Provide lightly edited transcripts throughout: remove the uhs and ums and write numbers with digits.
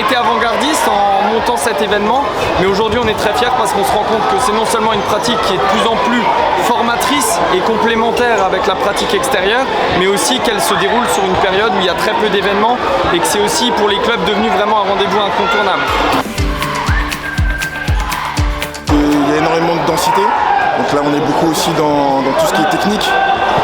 été avant-gardiste en montant cet événement, mais aujourd'hui on est très fiers parce qu'on se rend compte que c'est non seulement une pratique qui est de plus en plus formatrice et complémentaire avec la pratique extérieure, mais aussi qu'elle se déroule sur une période où il y a très peu d'événements et que c'est aussi pour les clubs devenu vraiment un rendez-vous incontournable. Il y a énormément de densité, donc là on est beaucoup aussi dans tout ce qui est technique,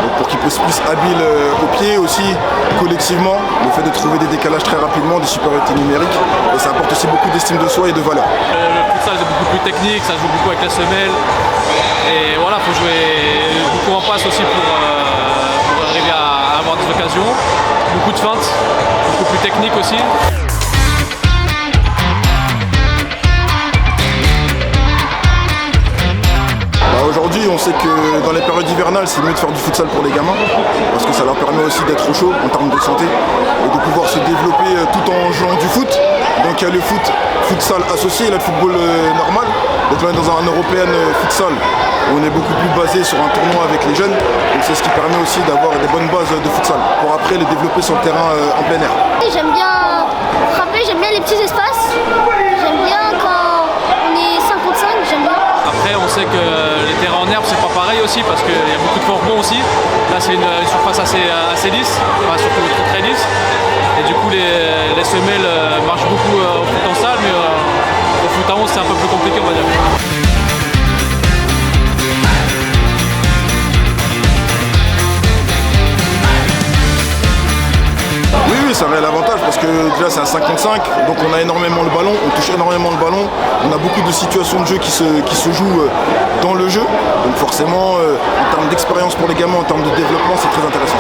donc pour qu'ils puissent plus habiles au pied aussi, collectivement, le fait de trouver des décalages très rapidement, des supériorités numériques, et ça apporte aussi beaucoup d'estime de soi et de valeur. Le futsal c'est beaucoup plus technique, ça joue beaucoup avec la semelle, et voilà, il faut jouer beaucoup en passe aussi pour arriver à avoir des occasions, beaucoup de feintes, beaucoup plus technique aussi. Aujourd'hui, on sait que dans les périodes hivernales, c'est mieux de faire du futsal pour les gamins, parce que ça leur permet aussi d'être au chaud en termes de santé, et de pouvoir se développer tout en jouant du foot. Donc il y a le futsal associé, il y a le football normal. Donc là, on est dans un européen futsal, où on est beaucoup plus basé sur un tournoi avec les jeunes. Donc c'est ce qui permet aussi d'avoir des bonnes bases de futsal, pour après les développer sur le terrain en plein air. J'aime bien frapper, j'aime bien les petits espaces, j'aime bien quand on est 5 contre 5, j'aime bien. Après on sait que les terrains en herbe c'est pas pareil aussi parce qu'il y a beaucoup de forts aussi. Là c'est une surface assez lisse, enfin, surtout très lisse. Et du coup les semelles marchent beaucoup au foot en salle, mais au foot à 11 c'est un peu plus compliqué on va dire. Oui, c'est un réel avantage parce que déjà c'est un 5 contre 5, donc on a énormément le ballon, on touche énormément le ballon, on a beaucoup de situations de jeu qui se jouent dans le jeu, donc forcément en termes d'expérience pour les gamins, en termes de développement, c'est très intéressant.